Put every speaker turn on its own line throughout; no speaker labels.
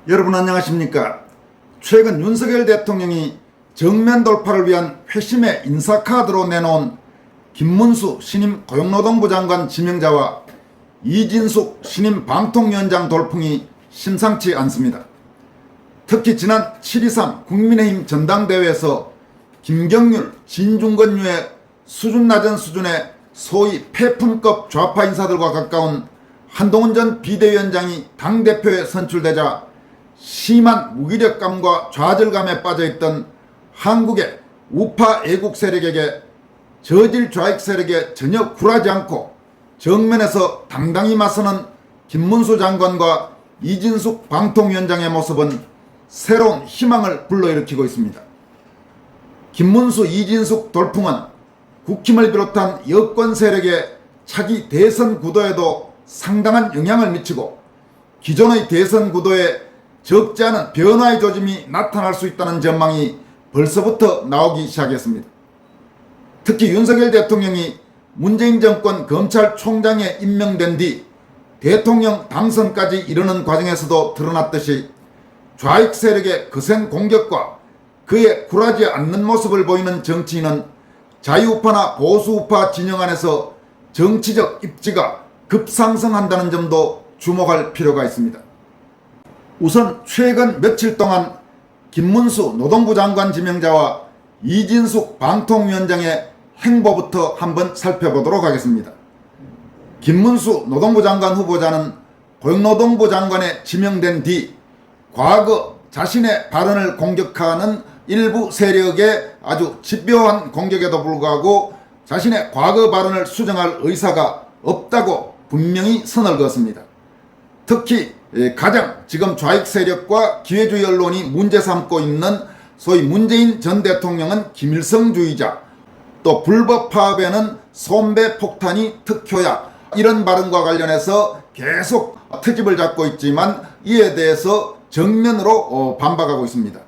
여러분 안녕하십니까. 최근 윤석열 대통령이 정면 돌파를 위한 회심의 인사카드로 내놓은 김문수 신임 고용노동부 장관 지명자와 이진숙 신임 방통위원장 돌풍이 심상치 않습니다. 특히 지난 7.23 국민의힘 전당대회에서 김경률, 진중권류의 수준 낮은 수준의 소위 폐품급 좌파 인사들과 가까운 한동훈 전 비대위원장이 당대표에 선출되자 심한 무기력감과 좌절감에 빠져있던 한국의 우파 애국 세력에게 저질 좌익 세력에 전혀 굴하지 않고 정면에서 당당히 맞서는 김문수 장관과 이진숙 방통위원장의 모습은 새로운 희망을 불러일으키고 있습니다. 김문수, 이진숙 돌풍은 국힘을 비롯한 여권 세력의 차기 대선 구도에도 상당한 영향을 미치고 기존의 대선 구도에 적지 않은 변화의 조짐이 나타날 수 있다는 전망이 벌써부터 나오기 시작했습니다. 특히 윤석열 대통령이 문재인 정권 검찰총장에 임명된 뒤 대통령 당선까지 이르는 과정에서도 드러났듯이 좌익 세력의 거센 공격과 그에 굴하지 않는 모습을 보이는 정치인은 자유우파나 보수우파 진영 안에서 정치적 입지가 급상승한다는 점도 주목할 필요가 있습니다. 우선 최근 며칠 동안 김문수 노동부 장관 지명자와 이진숙 방통위원장의 행보부터 한번 살펴보도록 하겠습니다. 김문수 노동부 장관 후보자는 고용노동부 장관에 지명된 뒤 과거 자신의 발언을 공격하는 일부 세력의 아주 집요한 공격에도 불구하고 자신의 과거 발언을 수정할 의사가 없다고 분명히 선을 그었습니다. 특히 가장 지금 좌익 세력과 기회주의 언론이 문제 삼고 있는 소위 문재인 전 대통령은 김일성주의자, 또 불법 파업에는 손배 폭탄이 특효야, 이런 발언과 관련해서 계속 트집을 잡고 있지만 이에 대해서 정면으로 반박하고 있습니다.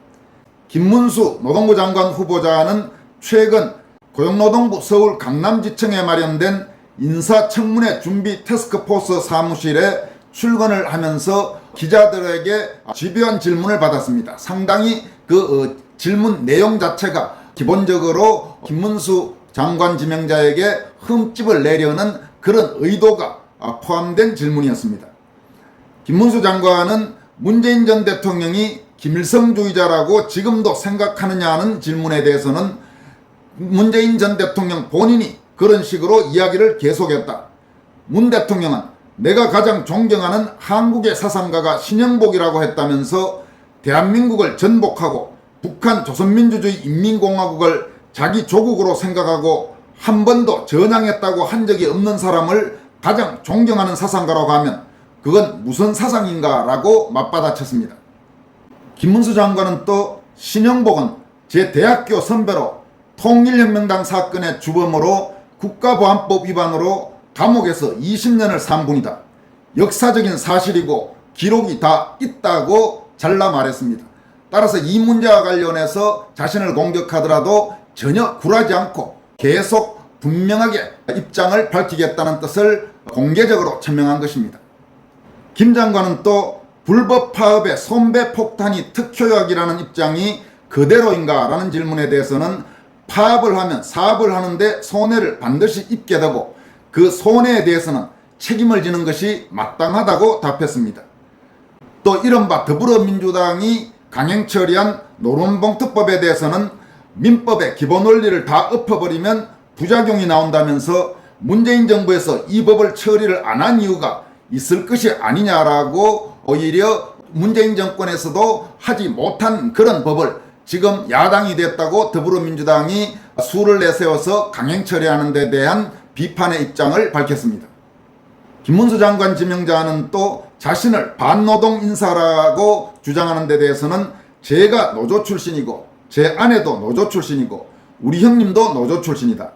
김문수 노동부 장관 후보자는 최근 고용노동부 서울 강남지청에 마련된 인사청문회 준비 태스크포스 사무실에 출근을 하면서 기자들에게 집요한 질문을 받았습니다. 상당히 그 질문 내용 자체가 기본적으로 김문수 장관 지명자에게 흠집을 내려는 그런 의도가 포함된 질문이었습니다. 김문수 장관은 문재인 전 대통령이 김일성주의자라고 지금도 생각하느냐는 질문에 대해서는 문재인 전 대통령 본인이 그런 식으로 이야기를 계속했다. 문 대통령은 내가 가장 존경하는 한국의 사상가가 신영복이라고 했다면서 대한민국을 전복하고 북한 조선민주주의 인민공화국을 자기 조국으로 생각하고 한 번도 전향했다고 한 적이 없는 사람을 가장 존경하는 사상가라고 하면 그건 무슨 사상인가 라고 맞받아쳤습니다. 김문수 장관은 또 신영복은 제 대학교 선배로 통일혁명당 사건의 주범으로 국가보안법 위반으로 감옥에서 20년을 산 분이다. 역사적인 사실이고 기록이 다 있다고 잘라 말했습니다. 따라서 이 문제와 관련해서 자신을 공격하더라도 전혀 굴하지 않고 계속 분명하게 입장을 밝히겠다는 뜻을 공개적으로 천명한 것입니다. 김 장관은 또 불법 파업의 손배 폭탄이 특효약이라는 입장이 그대로인가 라는 질문에 대해서는 파업을 하면 사업을 하는데 손해를 반드시 입게 되고 그 손해에 대해서는 책임을 지는 것이 마땅하다고 답했습니다. 또 이른바 더불어민주당이 강행 처리한 노론봉투법에 대해서는 민법의 기본 원리를 다 엎어버리면 부작용이 나온다면서 문재인 정부에서 이 법을 처리를 안 한 이유가 있을 것이 아니냐라고 오히려 문재인 정권에서도 하지 못한 그런 법을 지금 야당이 됐다고 더불어민주당이 수를 내세워서 강행 처리하는 데 대한 비판의 입장을 밝혔습니다. 김문수 장관 지명자는 또 자신을 반노동 인사라고 주장하는 데 대해서는 제가 노조 출신이고 제 아내도 노조 출신이고 우리 형님도 노조 출신이다.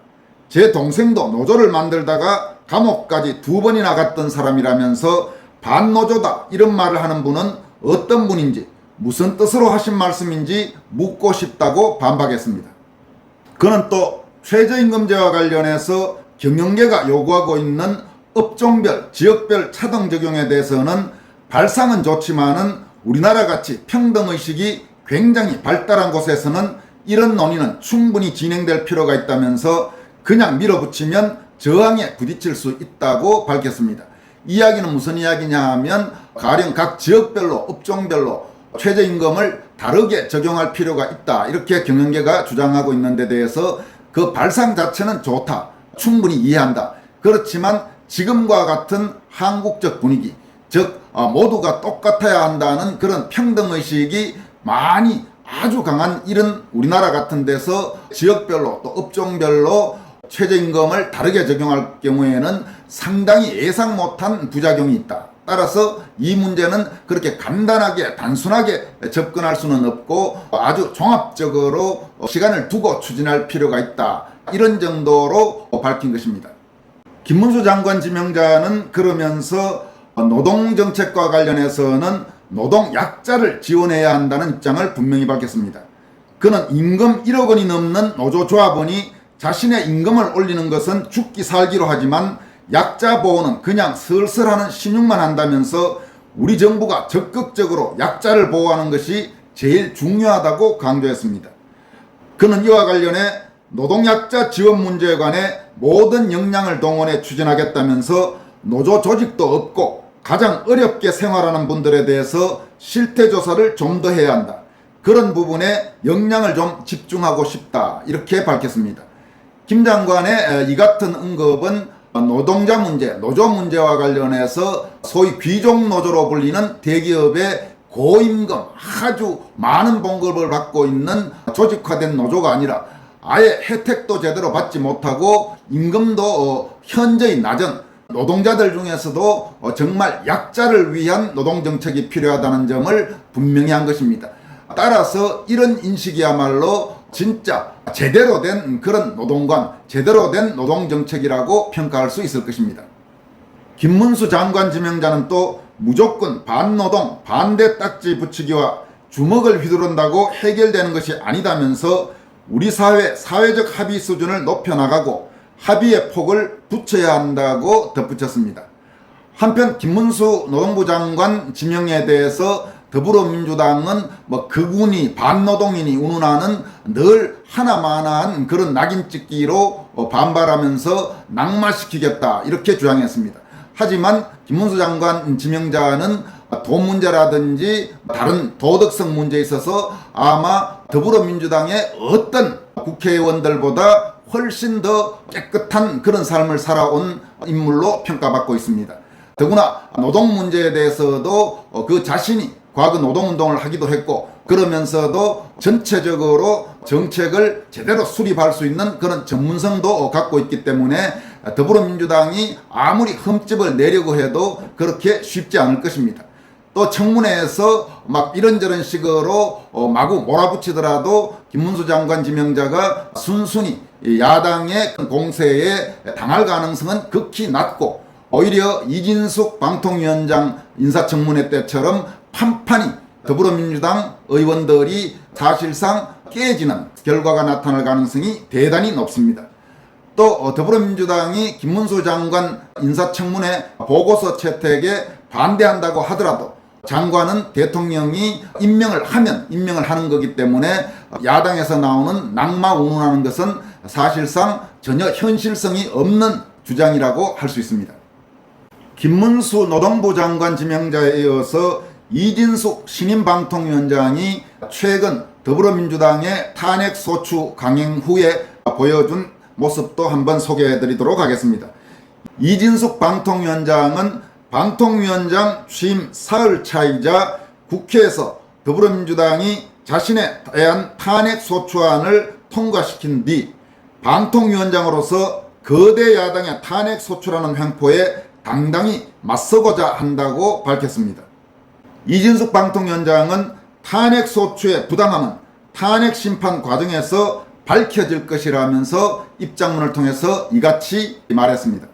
제 동생도 노조를 만들다가 감옥까지 2번이나 갔던 사람이라면서 반노조다 이런 말을 하는 분은 어떤 분인지 무슨 뜻으로 하신 말씀인지 묻고 싶다고 반박했습니다. 그는 또 최저임금제와 관련해서 경영계가 요구하고 있는 업종별, 지역별 차등 적용에 대해서는 발상은 좋지만은 우리나라 같이 평등의식이 굉장히 발달한 곳에서는 이런 논의는 충분히 진행될 필요가 있다면서 그냥 밀어붙이면 저항에 부딪힐 수 있다고 밝혔습니다. 이야기는 무슨 이야기냐 하면 가령 각 지역별로 업종별로 최저임금을 다르게 적용할 필요가 있다, 이렇게 경영계가 주장하고 있는 데 대해서 그 발상 자체는 좋다, 충분히 이해한다. 그렇지만 지금과 같은 한국적 분위기, 즉 모두가 똑같아야 한다는 그런 평등의식이 많이 아주 강한 이런 우리나라 같은 데서 지역별로 또 업종별로 최저임금을 다르게 적용할 경우에는 상당히 예상 못한 부작용이 있다. 따라서 이 문제는 그렇게 간단하게 단순하게 접근할 수는 없고 아주 종합적으로 시간을 두고 추진할 필요가 있다, 이런 정도로 밝힌 것입니다. 김문수 장관 지명자는 그러면서 노동정책과 관련해서는 노동약자를 지원해야 한다는 입장을 분명히 밝혔습니다. 그는 임금 1억 원이 넘는 노조조합원이 자신의 임금을 올리는 것은 죽기 살기로 하지만 약자 보호는 그냥 슬슬 하는 신용만 한다면서 우리 정부가 적극적으로 약자를 보호하는 것이 제일 중요하다고 강조했습니다. 그는 이와 관련해 노동약자 지원 문제에 관해 모든 역량을 동원해 추진하겠다면서 노조 조직도 없고 가장 어렵게 생활하는 분들에 대해서 실태조사를 좀 더 해야 한다, 그런 부분에 역량을 좀 집중하고 싶다, 이렇게 밝혔습니다. 김 장관의 이 같은 언급은 노동자 문제, 노조 문제와 관련해서 소위 귀족 노조로 불리는 대기업의 고임금 아주 많은 봉급을 받고 있는 조직화된 노조가 아니라 아예 혜택도 제대로 받지 못하고 임금도 현저히 낮은 노동자들 중에서도 정말 약자를 위한 노동정책이 필요하다는 점을 분명히 한 것입니다. 따라서 이런 인식이야말로 진짜 제대로 된 그런 노동관, 제대로 된 노동정책이라고 평가할 수 있을 것입니다. 김문수 장관 지명자는 또 무조건 반노동, 반대 딱지 붙이기와 주먹을 휘두른다고 해결되는 것이 아니다면서 우리 사회 사회적 합의 수준을 높여나가고 합의의 폭을 붙여야 한다고 덧붙였습니다. 한편 김문수 노동부 장관 지명에 대해서 더불어민주당은 극우니 반노동이니 운운하는 늘 하나만한 그런 낙인 찍기로 반발하면서 낙마시키겠다, 이렇게 주장했습니다. 하지만 김문수 장관 지명자는 돈 문제라든지 다른 도덕성 문제에 있어서 아마 더불어민주당의 어떤 국회의원들보다 훨씬 더 깨끗한 그런 삶을 살아온 인물로 평가받고 있습니다. 더구나 노동 문제에 대해서도 그 자신이 과거 노동운동을 하기도 했고 그러면서도 전체적으로 정책을 제대로 수립할 수 있는 그런 전문성도 갖고 있기 때문에 더불어민주당이 아무리 흠집을 내려고 해도 그렇게 쉽지 않을 것입니다. 또 청문회에서 막 이런저런 식으로 마구 몰아붙이더라도 김문수 장관 지명자가 순순히 야당의 공세에 당할 가능성은 극히 낮고 오히려 이진숙 방통위원장 인사청문회 때처럼 판판이 더불어민주당 의원들이 사실상 깨지는 결과가 나타날 가능성이 대단히 높습니다. 또 더불어민주당이 김문수 장관 인사청문회 보고서 채택에 반대한다고 하더라도 장관은 대통령이 임명을 하면 임명을 하는 거기 때문에 야당에서 나오는 낙마 운운하는 것은 사실상 전혀 현실성이 없는 주장이라고 할 수 있습니다. 김문수 노동부 장관 지명자에 이어서 이진숙 신임방통위원장이 최근 더불어민주당의 탄핵소추 강행 후에 보여준 모습도 한번 소개해 드리도록 하겠습니다. 이진숙 방통위원장은 방통위원장 취임 사흘 차이자 국회에서 더불어민주당이 자신에 대한 탄핵소추안을 통과시킨 뒤 방통위원장으로서 거대 야당의 탄핵소추라는 횡포에 당당히 맞서고자 한다고 밝혔습니다. 이진숙 방통위원장은 탄핵소추의 부당함은 탄핵심판 과정에서 밝혀질 것이라면서 입장문을 통해서 이같이 말했습니다.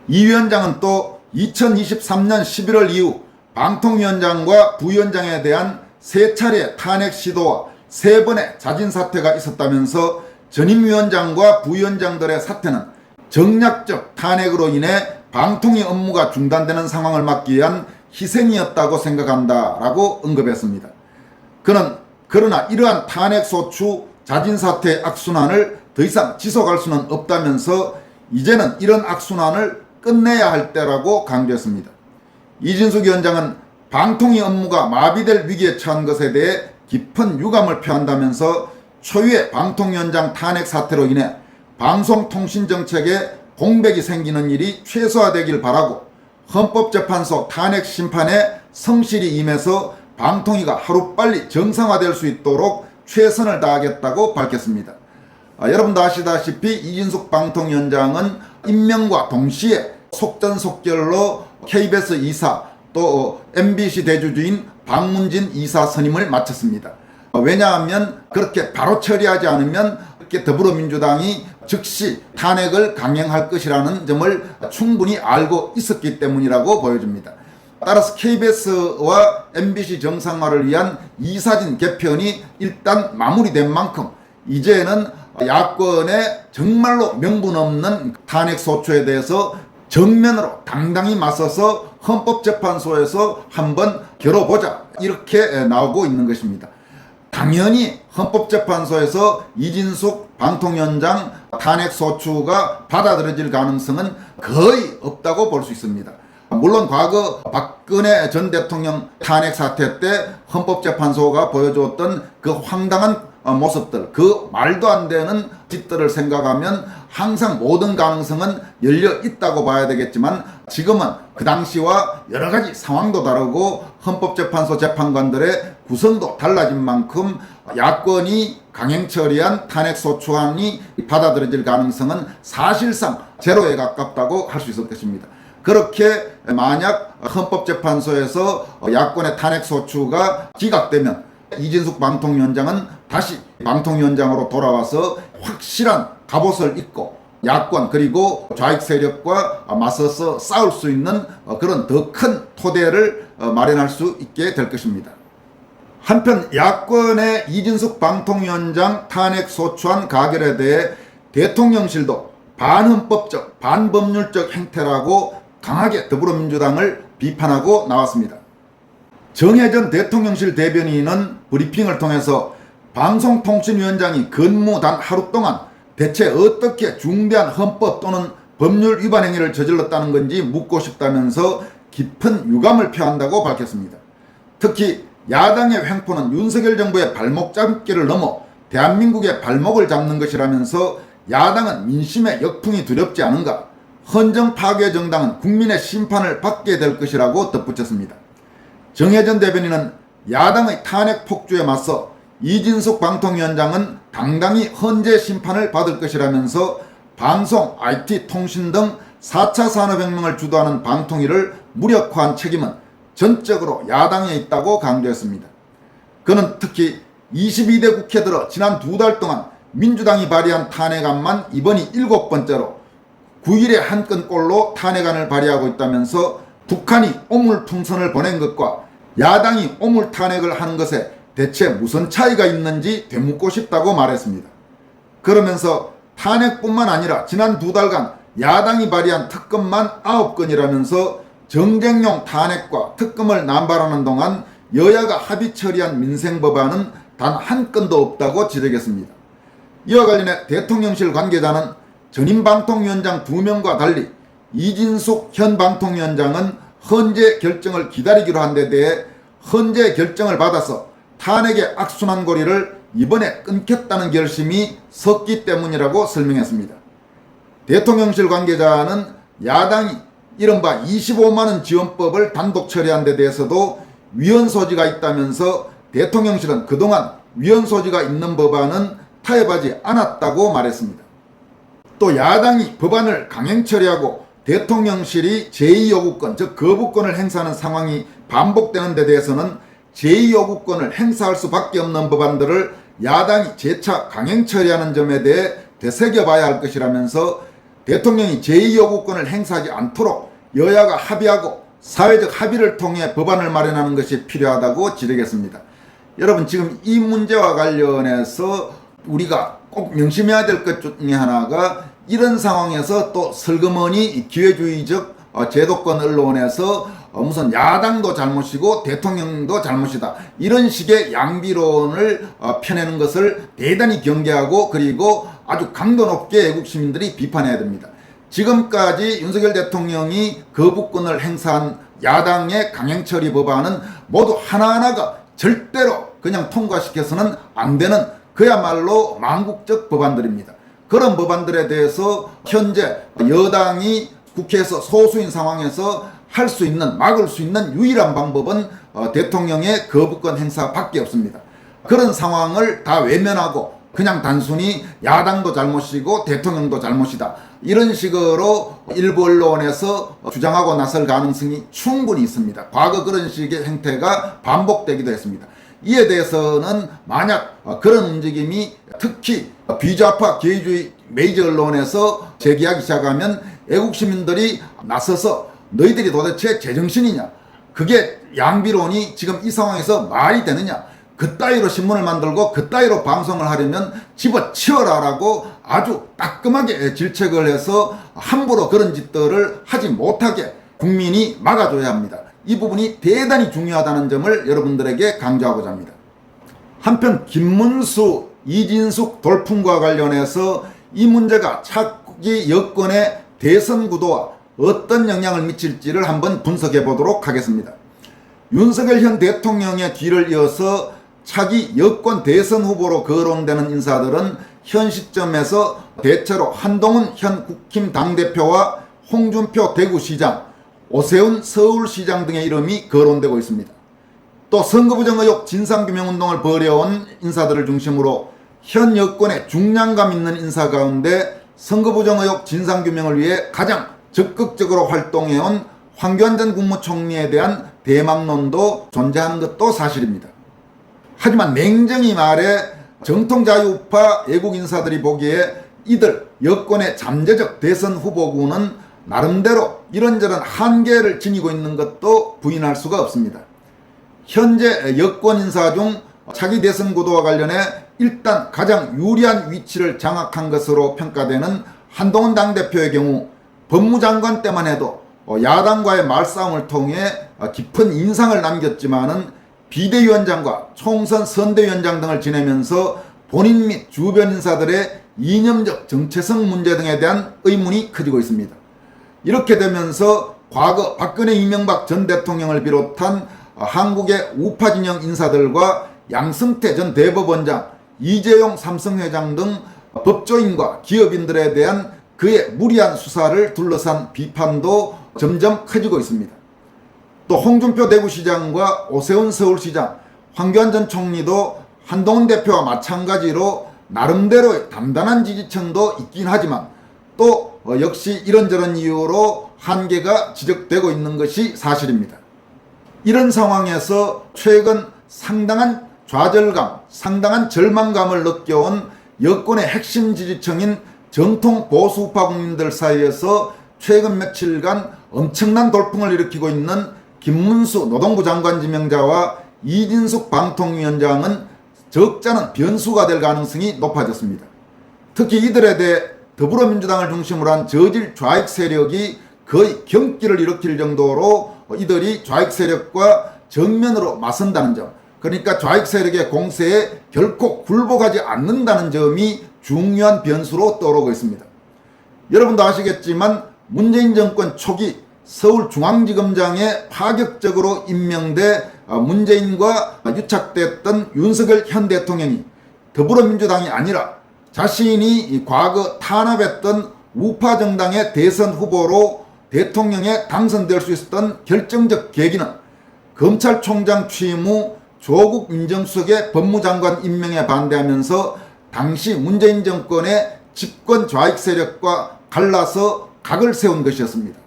이 위원장은 또 2023년 11월 이후 방통위원장과 부위원장에 대한 3차례 탄핵 시도와 3번의 자진 사퇴가 있었다면서 전임 위원장과 부위원장들의 사퇴는 정략적 탄핵으로 인해 방통위 업무가 중단되는 상황을 막기 위한 희생이었다고 생각한다라고 언급했습니다. 그는 그러나 이러한 탄핵소추 자진사퇴의 악순환을 더 이상 지속할 수는 없다면서 이제는 이런 악순환을 끝내야 할 때라고 강조했습니다. 이진숙 위원장은 방통위 업무가 마비될 위기에 처한 것에 대해 깊은 유감을 표한다면서 초유의 방통위원장 탄핵 사태로 인해 방송통신정책에 공백이 생기는 일이 최소화되길 바라고 헌법재판소 탄핵 심판에 성실히 임해서 방통위가 하루빨리 정상화될 수 있도록 최선을 다하겠다고 밝혔습니다. 여러분도 아시다시피 이진숙 방통위원장은 임명과 동시에 속전속결로 KBS 이사 또 MBC 대주주인 박문진 이사 선임을 마쳤습니다. 왜냐하면 그렇게 바로 처리하지 않으면 더불어민주당이 즉시 탄핵을 강행할 것이라는 점을 충분히 알고 있었기 때문이라고 보여집니다. 따라서 KBS와 MBC 정상화를 위한 이사진 개편이 일단 마무리된 만큼 이제는 야권의 정말로 명분 없는 탄핵소추에 대해서 정면으로 당당히 맞서서 헌법재판소에서 한번 겨뤄보자 이렇게 나오고 있는 것입니다. 당연히 헌법재판소에서 이진숙 방통위원장 탄핵소추가 받아들여질 가능성은 거의 없다고 볼 수 있습니다. 물론 과거 박근혜 전 대통령 탄핵 사태 때 헌법재판소가 보여주었던 그 황당한 모습들, 그 말도 안 되는 짓들을 생각하면 항상 모든 가능성은 열려 있다고 봐야 되겠지만 지금은 그 당시와 여러 가지 상황도 다르고 헌법재판소 재판관들의 구성도 달라진 만큼 야권이 강행 처리한 탄핵소추안이 받아들여질 가능성은 사실상 제로에 가깝다고 할 수 있을 것입니다. 그렇게 만약 헌법재판소에서 야권의 탄핵소추가 기각되면 이진숙 방통위원장은 다시 방통위원장으로 돌아와서 확실한 갑옷을 입고 야권 그리고 좌익 세력과 맞서서 싸울 수 있는 그런 더 큰 토대를 마련할 수 있게 될 것입니다. 한편 야권의 이진숙 방통위원장 탄핵소추안 가결에 대해 대통령실도 반헌법적, 반법률적 행태라고 강하게 더불어민주당을 비판하고 나왔습니다. 정혜전 대통령실 대변인은 브리핑을 통해서 방송통신위원장이 근무 단 하루 동안 대체 어떻게 중대한 헌법 또는 법률 위반 행위를 저질렀다는 건지 묻고 싶다면서 깊은 유감을 표한다고 밝혔습니다. 특히 야당의 횡포는 윤석열 정부의 발목 잡기를 넘어 대한민국의 발목을 잡는 것이라면서 야당은 민심의 역풍이 두렵지 않은가, 헌정 파괴 정당은 국민의 심판을 받게 될 것이라고 덧붙였습니다. 정혜전 대변인은 야당의 탄핵 폭주에 맞서 이진숙 방통위원장은 당당히 헌재 심판을 받을 것이라면서 방송, IT, 통신 등 4차 산업혁명을 주도하는 방통위를 무력화한 책임은 전적으로 야당에 있다고 강조했습니다. 그는 특히 22대 국회 들어 지난 2달 동안 민주당이 발의한 탄핵안만 이번이 7번째로 9일에 한 건꼴로 탄핵안을 발의하고 있다면서 북한이 오물풍선을 보낸 것과 야당이 오물 탄핵을 하는 것에 대체 무슨 차이가 있는지 되묻고 싶다고 말했습니다. 그러면서 탄핵뿐만 아니라 지난 2달간 야당이 발의한 특검만 9건이라면서 정쟁용 탄핵과 특검을 남발하는 동안 여야가 합의 처리한 민생법안은 단 한 건도 없다고 지적했습니다. 이와 관련해 대통령실 관계자는 전임 방통위원장 2명과 달리 이진숙 현 방통위원장은 헌재 결정을 기다리기로 한 데 대해 헌재 결정을 받아서 탄핵의 악순환 고리를 이번에 끊겠다는 결심이 섰기 때문이라고 설명했습니다. 대통령실 관계자는 야당이 이른바 25만원 지원법을 단독 처리한 데 대해서도 위헌 소지가 있다면서 대통령실은 그동안 위헌 소지가 있는 법안은 타협하지 않았다고 말했습니다. 또 야당이 법안을 강행 처리하고 대통령실이 제2요구권, 즉 거부권을 행사하는 상황이 반복되는 데 대해서는 제2요구권을 행사할 수밖에 없는 법안들을 야당이 재차 강행 처리하는 점에 대해 되새겨봐야 할 것이라면서 대통령이 제2요구권을 행사하지 않도록 여야가 합의하고 사회적 합의를 통해 법안을 마련하는 것이 필요하다고 지적했습니다. 여러분, 지금 이 문제와 관련해서 우리가 꼭 명심해야 될 것 중에 하나가 이런 상황에서 또 슬그머니 기회주의적 제도권 언론에서 무슨 야당도 잘못이고 대통령도 잘못이다. 이런 식의 양비론을 펴내는 것을 대단히 경계하고 그리고 아주 강도 높게 애국 시민들이 비판해야 됩니다. 지금까지 윤석열 대통령이 거부권을 행사한 야당의 강행처리 법안은 모두 하나하나가 절대로 그냥 통과시켜서는 안 되는 그야말로 망국적 법안들입니다. 그런 법안들에 대해서 현재 여당이 국회에서 소수인 상황에서 할 수 있는, 막을 수 있는 유일한 방법은 대통령의 거부권 행사밖에 없습니다. 그런 상황을 다 외면하고 그냥 단순히 야당도 잘못이고 대통령도 잘못이다. 이런 식으로 일부 언론에서 주장하고 나설 가능성이 충분히 있습니다. 과거 그런 식의 행태가 반복되기도 했습니다. 이에 대해서는 만약 그런 움직임이 특히 비좌파 기회주의 메이저 언론에서 제기하기 시작하면 애국 시민들이 나서서 너희들이 도대체 제정신이냐? 그게 양비론이 지금 이 상황에서 말이 되느냐? 그따위로 신문을 만들고 그따위로 방송을 하려면 집어치워라라고 아주 따끔하게 질책을 해서 함부로 그런 짓들을 하지 못하게 국민이 막아줘야 합니다. 이 부분이 대단히 중요하다는 점을 여러분들에게 강조하고자 합니다. 한편 김문수, 이진숙 돌풍과 관련해서 이 문제가 차기 여권의 대선 구도와 어떤 영향을 미칠지를 한번 분석해 보도록 하겠습니다. 윤석열 현 대통령의 뒤를 이어서 차기 여권 대선 후보로 거론되는 인사들은 현 시점에서 대체로 한동훈 현 국힘 당대표와 홍준표 대구시장, 오세훈 서울시장 등의 이름이 거론되고 있습니다. 또 선거부정 의혹 진상규명운동을 벌여온 인사들을 중심으로 현 여권의 중량감 있는 인사 가운데 선거부정 의혹 진상규명을 위해 가장 적극적으로 활동해온 황교안 전 국무총리에 대한 대망론도 존재하는 것도 사실입니다. 하지만 냉정히 말해 정통자유우파 애국 인사들이 보기에 이들 여권의 잠재적 대선 후보군은 나름대로 이런저런 한계를 지니고 있는 것도 부인할 수가 없습니다. 현재 여권 인사 중 차기 대선 구도와 관련해 일단 가장 유리한 위치를 장악한 것으로 평가되는 한동훈 당대표의 경우 법무장관 때만 해도 야당과의 말싸움을 통해 깊은 인상을 남겼지만은 비대위원장과 총선 선대위원장 등을 지내면서 본인 및 주변 인사들의 이념적 정체성 문제 등에 대한 의문이 커지고 있습니다. 이렇게 되면서 과거 박근혜 이명박 전 대통령을 비롯한 한국의 우파 진영 인사들과 양승태 전 대법원장, 이재용 삼성회장 등 법조인과 기업인들에 대한 그의 무리한 수사를 둘러싼 비판도 점점 커지고 있습니다. 또 홍준표 대구시장과 오세훈 서울시장, 황교안 전 총리도 한동훈 대표와 마찬가지로 나름대로 단단한 지지층도 있긴 하지만 또 역시 이런저런 이유로 한계가 지적되고 있는 것이 사실입니다. 이런 상황에서 최근 상당한 좌절감, 상당한 절망감을 느껴온 여권의 핵심 지지층인 정통 보수우파 국민들 사이에서 최근 며칠간 엄청난 돌풍을 일으키고 있는 김문수 노동부 장관 지명자와 이진숙 방통위원장은 적잖은 변수가 될 가능성이 높아졌습니다. 특히 이들에 대해 더불어민주당을 중심으로 한 저질 좌익 세력이 거의 경기를 일으킬 정도로 이들이 좌익 세력과 정면으로 맞선다는 점, 그러니까 좌익 세력의 공세에 결코 굴복하지 않는다는 점이 중요한 변수로 떠오르고 있습니다. 여러분도 아시겠지만 문재인 정권 초기 서울중앙지검장에 파격적으로 임명돼 문재인과 유착됐던 윤석열 현 대통령이 더불어민주당이 아니라 자신이 과거 탄압했던 우파 정당의 대선 후보로 대통령에 당선될 수 있었던 결정적 계기는 검찰총장 취임 후 조국 민정수석의 법무장관 임명에 반대하면서 당시 문재인 정권의 집권 좌익 세력과 갈라서 각을 세운 것이었습니다.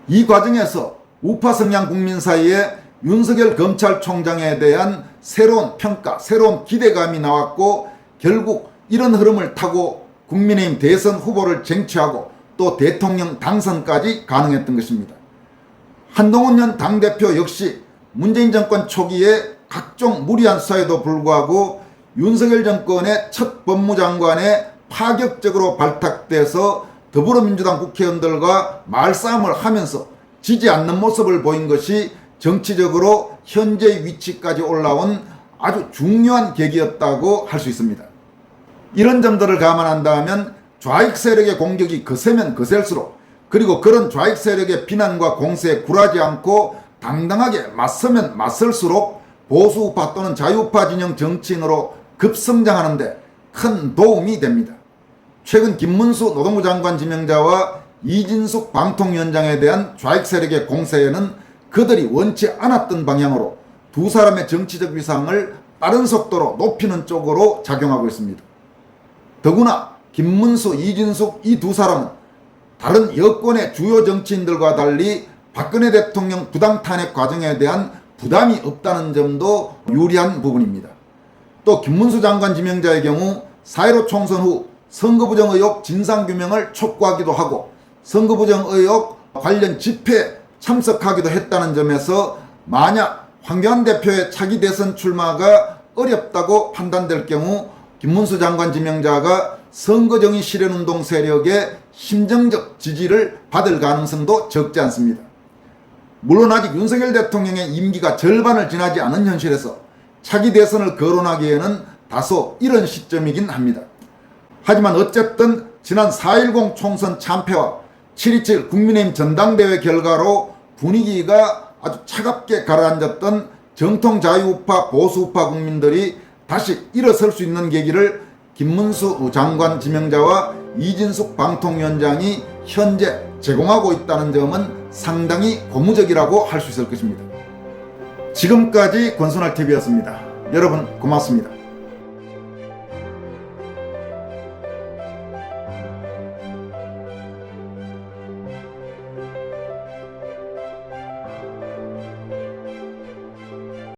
이 과정에서 우파 성향 국민 사이에 윤석열 검찰총장에 대한 새로운 평가, 새로운 기대감이 나왔고 결국 이런 흐름을 타고 국민의힘 대선 후보를 쟁취하고 또 대통령 당선까지 가능했던 것입니다. 한동훈 현 당대표 역시 문재인 정권 초기에 각종 무리한 수사에도 불구하고 윤석열 정권의 첫 법무장관에 파격적으로 발탁돼서 더불어민주당 국회의원들과 말싸움을 하면서 지지 않는 모습을 보인 것이 정치적으로 현재 위치까지 올라온 아주 중요한 계기였다고 할 수 있습니다. 이런 점들을 감안한다면 좌익 세력의 공격이 거세면 거셀수록, 그리고 그런 좌익 세력의 비난과 공세에 굴하지 않고 당당하게 맞서면 맞설수록 보수우파 또는 자유우파 진영 정치인으로 급성장하는 데 큰 도움이 됩니다. 최근 김문수 노동부 장관 지명자와 이진숙 방통위원장에 대한 좌익 세력의 공세에는 그들이 원치 않았던 방향으로 두 사람의 정치적 위상을 빠른 속도로 높이는 쪽으로 작용하고 있습니다. 더구나 김문수, 이진숙 이 두 사람은 다른 여권의 주요 정치인들과 달리 박근혜 대통령 부당 탄핵 과정에 대한 부담이 없다는 점도 유리한 부분입니다. 또 김문수 장관 지명자의 경우 4.15 총선 후 선거부정 의혹 진상규명을 촉구하기도 하고 선거부정 의혹 관련 집회에 참석하기도 했다는 점에서 만약 황교안 대표의 차기 대선 출마가 어렵다고 판단될 경우 김문수 장관 지명자가 선거정의 실현운동 세력의 심정적 지지를 받을 가능성도 적지 않습니다. 물론 아직 윤석열 대통령의 임기가 절반을 지나지 않은 현실에서 차기 대선을 거론하기에는 다소 이른 시점이긴 합니다. 하지만 어쨌든 지난 4.10 총선 참패와 7.27 국민의힘 전당대회 결과로 분위기가 아주 차갑게 가라앉았던 정통 자유우파 보수우파 국민들이 다시 일어설 수 있는 계기를 김문수 장관 지명자와 이진숙 방통위원장이 현재 제공하고 있다는 점은 상당히 고무적이라고 할 수 있을 것입니다. 지금까지 권순할TV였습니다. 여러분 고맙습니다.